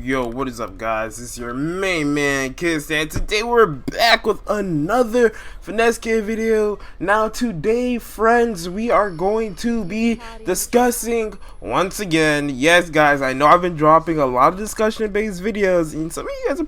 Yo, what is up, guys? It's your main man, KiddStan. Today we're back with another Finesse Kid video. Now today, friends, we are going to be discussing once again. Yes, guys, I know I've been dropping a lot of discussion-based videos, and some of you guys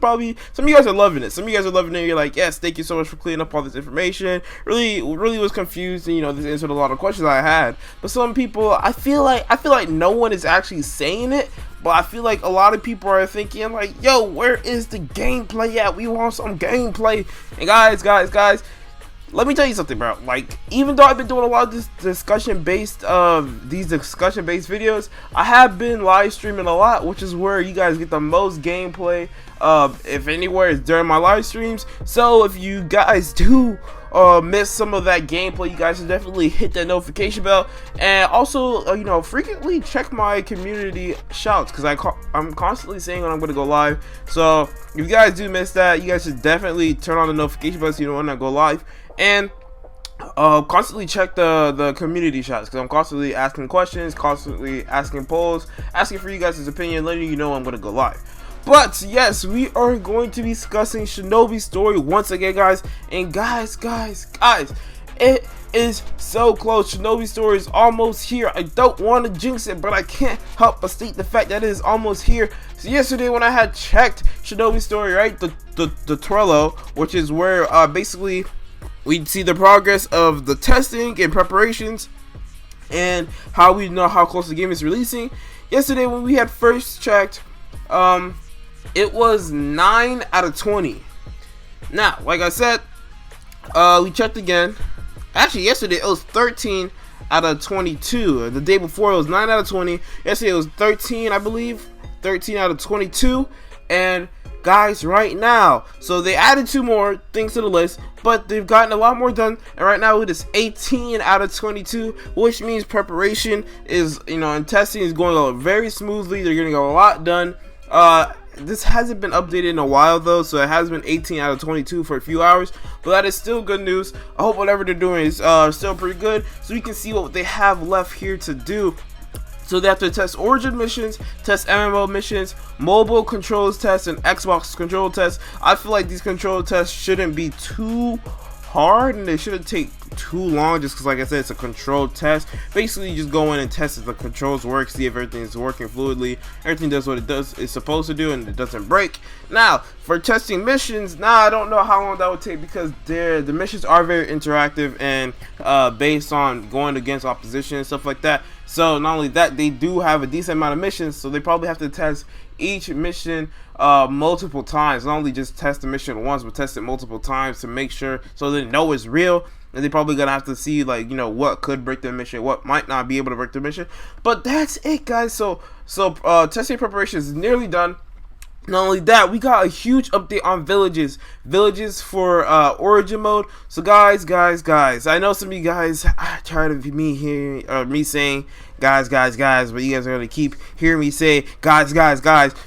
are loving it. Some of you guys are loving it. You're like, yes, thank you so much for clearing up all this information. Really was confused, and this answered a lot of questions I had. But some people, I feel like no one is actually saying it. But I feel like a lot of people are thinking like, yo, where is the gameplay at? We want some gameplay. And guys, let me tell you something, bro. Like, even though I've been doing a lot of this discussion-based videos, I have been live streaming a lot, which is where you guys get the most gameplay. If anywhere, it's during my live streams. So if you guys do miss some of that gameplay, you guys should definitely hit that notification bell, and also frequently check my community shouts, because I'm constantly saying when I'm going to go live. So if you guys do miss that, you guys should definitely turn on the notification bell so you know when I go live, and constantly check the community shots, because I'm constantly asking questions, constantly asking polls, asking for you guys' opinion, letting you know I'm going to go live. But yes, we are going to be discussing Shinobi's story once again, guys. And guys, it is so close. Shinobi's story is almost here. I don't want to jinx it, but I can't help but state the fact that it is almost here. So yesterday, when I had checked Shinobi's story, right, the Trello, which is where basically we see the progress of the testing and preparations, and how we know how close the game is releasing. Yesterday, when we had first checked, it was 9 out of 20. Now, like I said, we checked again. Actually, yesterday it was 13 out of 22. The day before it was 9 out of 20. Yesterday it was 13, I believe. 13 out of 22. And guys, right now, so they added 2 more things to the list, but they've gotten a lot more done, and right now it is 18 out of 22, which means preparation is, and testing is going very smoothly. They're getting a lot done. This hasn't been updated in a while though, so it has been 18 out of 22 for a few hours, but that is still good news. I hope whatever they're doing is still pretty good, so we can see what they have left here to do. So they have to test Origin missions, test MMO missions, mobile controls tests, and Xbox control tests. I feel like these control tests shouldn't be too hard, and they shouldn't take too long, just because, like I said, it's a controlled test. Basically, you just go in and test if the controls work, see if everything is working fluidly, everything does what it's supposed to do, and it doesn't break. Now, for testing missions, I don't know how long that would take, because the missions are very interactive and based on going against opposition and stuff like that. So not only that, they do have a decent amount of missions, so they probably have to test each mission multiple times. Not only just test the mission once, but test it multiple times to make sure, so they know it's real. And they're probably gonna have to see, like, what could break the mission, what might not be able to break the mission. But that's it, guys. So testing preparation is nearly done. Not only that, we got a huge update on villages for Origin mode. So guys, I know some of you guys are tired of me saying guys, but you guys are gonna keep hearing me say guys,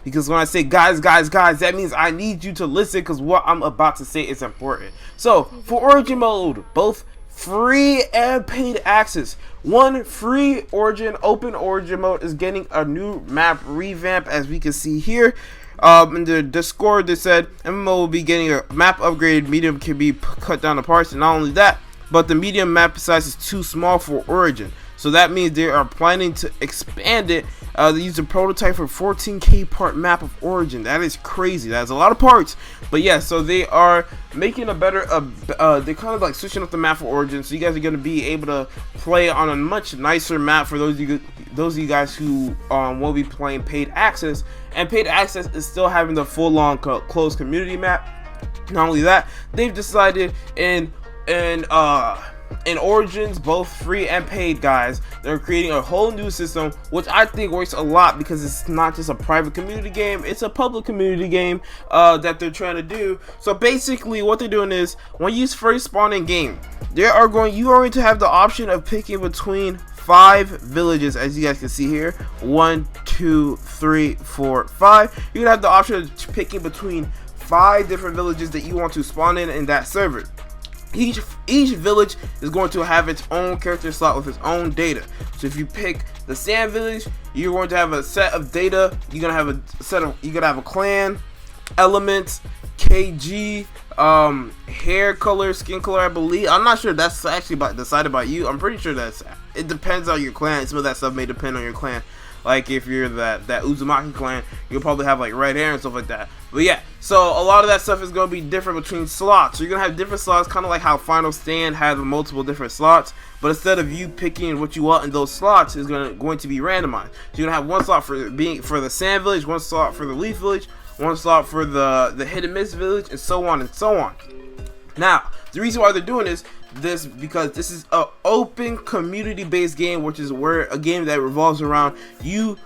because when I say guys, that means I need you to listen, because what I'm about to say is important. So for Origin mode, both free and paid access. One free open Origin mode is getting a new map revamp, as we can see here. In the Discord, they said MMO will be getting a map upgrade. Medium can be cut down to parts, and not only that, but the medium map size is too small for Origin. So that means they are planning to expand it. They use a prototype for 14K part map of Origin. That is crazy. That's a lot of parts. But yeah, so they are making a better, they're kind of like switching up the map for Origin. So you guys are going to be able to play on a much nicer map for those of you guys who will be playing paid access. And paid access is still having the full-on closed community map. Not only that, they've decided in Origins, both free and paid, guys, they're creating a whole new system, which I think works a lot, because it's not just a private community game, it's a public community game that they're trying to do. So basically what they're doing is, when you first spawn in game, you are going to have the option of picking between 5 villages, as you guys can see here. 1, 2, 3, 4, 5. You're gonna have the option of picking between 5 different villages that you want to spawn in that server. Each village is going to have its own character slot with its own data. So if you pick the sand village, you're going to have a set of data. You're gonna have a clan, elements, KG, hair color, skin color. I believe. I'm not sure. That's actually decided by you. I'm pretty sure it depends on your clan. Some of that stuff may depend on your clan. Like if you're that Uzumaki clan, you'll probably have like red hair and stuff like that. But yeah, so a lot of that stuff is going to be different between slots. So you're going to have different slots, kind of like how Final Stand has multiple different slots. But instead of you picking what you want in those slots, is going to be randomized. So you're going to have one slot for the Sand Village, one slot for the Leaf Village, one slot for the Hit and Miss Village, and so on and so on. Now, the reason why they're doing this because this is an open community-based game, which is a game that revolves around you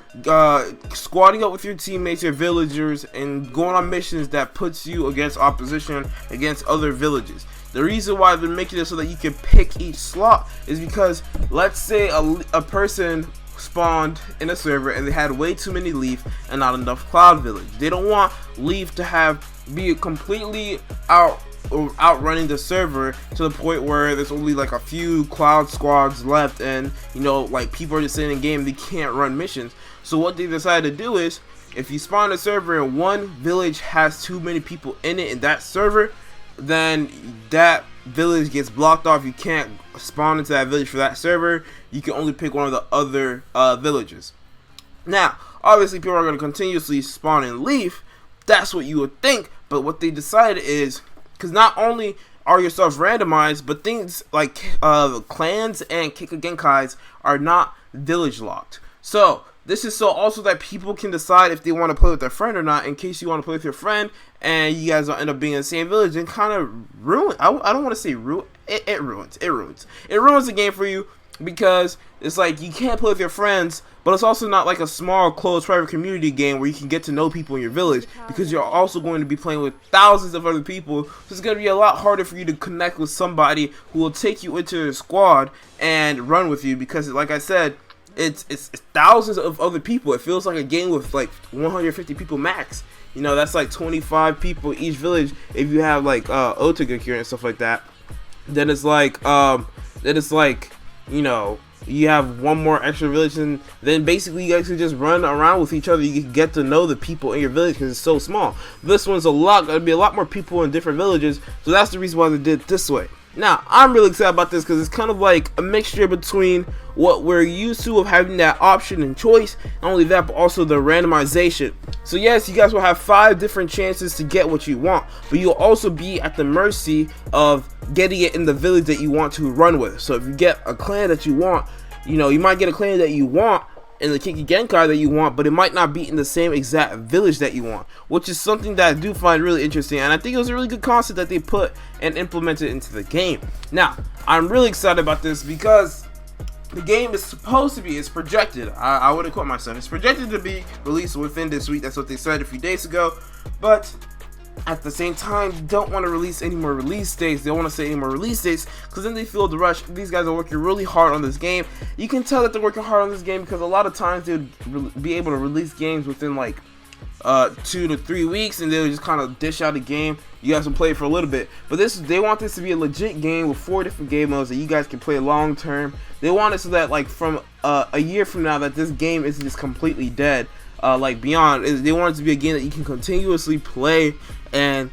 squatting up with your teammates, your villagers, and going on missions that puts you against opposition, against other villages. The reason why they're making it so that you can pick each slot is because, let's say a person spawned in a server and they had way too many Leaf and not enough Cloud Village. They don't want Leaf to be completely outrunning the server to the point where there's only like a few Cloud squads left, and like people are just sitting in game, they can't run missions. So what they decided to do is, if you spawn a server and one village has too many people in it in that server, then that village gets blocked off. You can't spawn into that village for that server. You can only pick one of the other villages. Now, obviously people are going to continuously spawn and leave. That's what you would think, but what they decided is, because not only are your stuff randomized, but things like clans and Kikkegenkais are not village locked. So this is so also that people can decide if they want to play with their friend or not, in case you want to play with your friend and you guys don't end up being in the same village and kind of ruin. I don't want to say ruin. It ruins the game for you, because it's like you can't play with your friends, but it's also not like a small closed private community game where you can get to know people in your village, because you're also going to be playing with thousands of other people. So it's going to be a lot harder for you to connect with somebody who will take you into their squad and run with you, because like I said, it's thousands of other people. It feels like a game with like 150 people max. That's like 25 people each village if you have like Otagakure and stuff like that. Then it's like you have one more extra village, and then basically you guys can just run around with each other. You can get to know the people in your village because it's so small. This one's gonna be a lot more people in different villages, so that's the reason why they did it this way. Now, I'm really excited about this because it's kind of like a mixture between what we're used to of having that option and choice, not only that, but also the randomization. So yes, you guys will have 5 different chances to get what you want, but you'll also be at the mercy of getting it in the village that you want to run with. So if you get a clan that you want, you might get a clan that you want in the Kikkegenkai that you want, but it might not be in the same exact village that you want, which is something that I do find really interesting, and I think it was a really good concept that they put and implemented into the game. Now, I'm really excited about this because the game is it's projected, I wouldn't quote myself, it's projected to be released within this week. That's what they said a few days ago, but at the same time, don't want to release any more release dates. They don't want to say any more release dates because then they feel the rush. These guys are working really hard on this game. You can tell that they're working hard on this game because a lot of times they would be able to release games within like 2 to 3 weeks, and they would just kind of dish out a game. You guys can play it for a little bit, but they want this to be a legit game with 4 different game modes that you guys can play long term. They want it so that like from a year from now, that this game isn't just completely dead. Like Beyond, they want it to be a game that you can continuously play and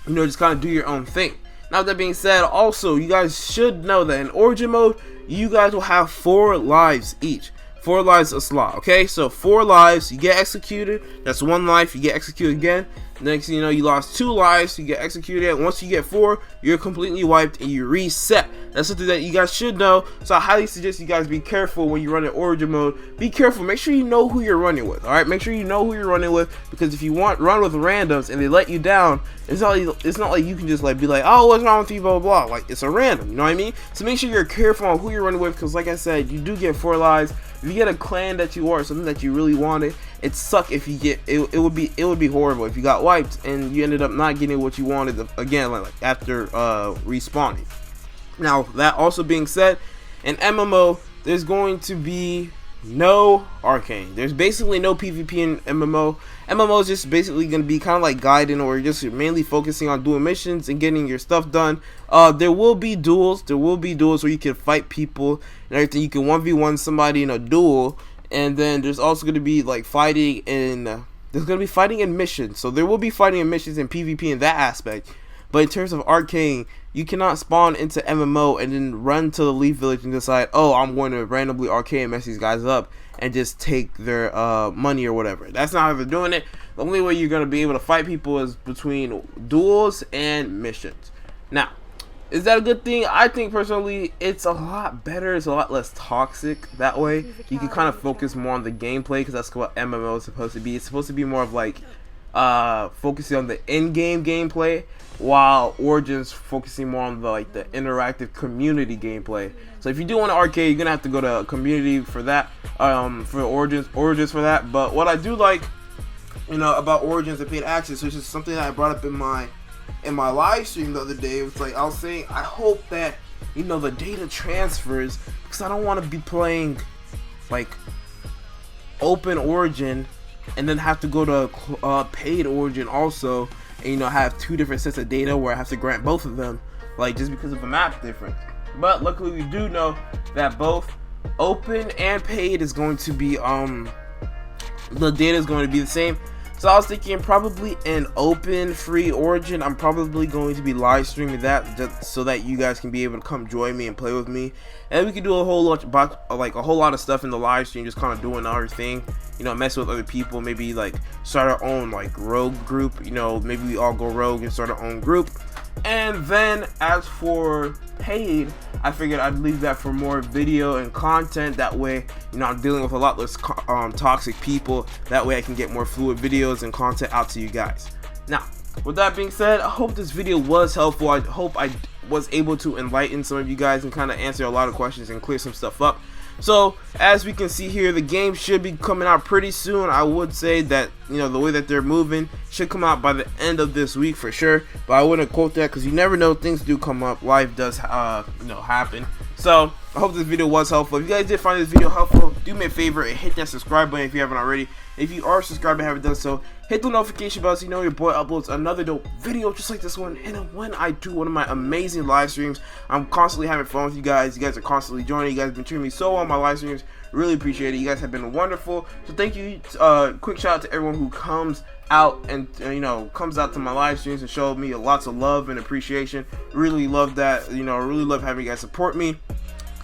just kind of do your own thing. Now, that being said, also you guys should know that in Origin mode, you guys will have 4 lives each. 4 lives a slot. Okay, so 4 lives, you get executed, that's 1 life, you get executed again. Next thing you know, you lost 2 lives, you get executed. Once you get 4, you're completely wiped and you reset. That's something that you guys should know. So I highly suggest you guys be careful when you run in Origin mode. Be careful. Make sure you know who you're running with. All right, make sure you know who you're running with, because if you run with randoms and they let you down, it's not like you can just like be like, oh, what's wrong with you, blah blah blah. Like, it's a random. You know what I mean? So make sure you're careful on who you're running with, because like I said, you do get 4 lives. If you get a clan that you want, something that you really wanted, it suck if you get it would be horrible if you got wiped and you ended up not getting what you wanted again, like after respawning. Now, that also being said, in MMO there's going to be no arcane. There's basically no PvP in MMO. MMO is just basically going to be kind of like guiding, or just mainly focusing on doing missions and getting your stuff done. There will be duels. There will be duels where you can fight people and everything. You can 1v1 somebody in a duel, and then there's also going to be like fighting in. There's going to be fighting in missions. So there will be fighting in missions and PvP in that aspect. But in terms of arcane, you cannot spawn into MMO and then run to the Leaf Village and decide, oh, I'm going to randomly arcane mess these guys up and just take their money or whatever. That's not how they're doing it. The only way you're going to be able to fight people is between duels and missions. Now, is that a good thing? I think personally it's a lot better. It's a lot less toxic that way. You can kind of focus more on the gameplay, because that's what MMO is supposed to be. It's supposed to be more of like focusing on the in-game gameplay, while Origins focusing more on the the interactive community gameplay. So if you do want to arcade, you're gonna have to go to community for that, for Origins for that. But what I do like, about Origins and paid access, which is something that I brought up in my live stream the other day. It was like I was saying, I hope that the data transfers, because I don't want to be playing like open Origin and then have to go to paid Origin also, and have two different sets of data where I have to grant both of them, like just because of a map difference. But luckily we do know that both open and paid is going to be the data is going to be the same. So I was thinking probably an open free Origin. I'm probably going to be live streaming that just so that you guys can be able to come join me and play with me, and we can do a whole lot of stuff in the live stream, just kind of doing our thing, mess with other people, maybe like start our own like rogue group, maybe we all go rogue and start our own group. And then as for paid, I figured I'd leave that for more video and content. That way, I'm dealing with a lot less toxic people. That way I can get more fluid videos and content out to you guys. Now, with that being said, I hope this video was helpful. I hope I was able to enlighten some of you guys and kind of answer a lot of questions and clear some stuff up. So as we can see here, the game should be coming out pretty soon. I would say that the way that they're moving should come out by the end of this week for sure, but I wouldn't quote that because you never know, things do come up, life does happen. So I hope this video was helpful. If you guys did find this video helpful, do me a favor and hit that subscribe button if you haven't already. If you are subscribed and haven't done so, hit the notification bell so you know your boy uploads another dope video just like this one. And when I do one of my amazing live streams, I'm constantly having fun with you guys. You guys are constantly joining. You guys have been treating me so well on my live streams. Really appreciate it. You guys have been wonderful. So thank you. Quick shout out to everyone who comes out and comes out to my live streams and showed me lots of love and appreciation. Really love that. Really love having you guys support me.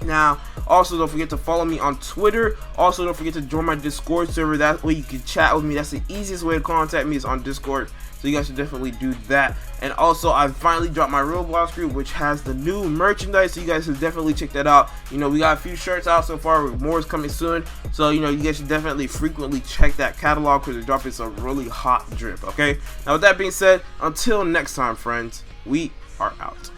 Now, also don't forget to follow me on Twitter. Also don't forget to join my Discord server. That way you can chat with me. That's the easiest way to contact me, is on Discord. So you guys should definitely do that. And also, I finally dropped my Roblox group, which has the new merchandise. So you guys should definitely check that out. We got a few shirts out so far. More is coming soon. So you guys should definitely frequently check that catalog, because they're dropping some really hot drip. Okay. Now with that being said, until next time, friends, we are out.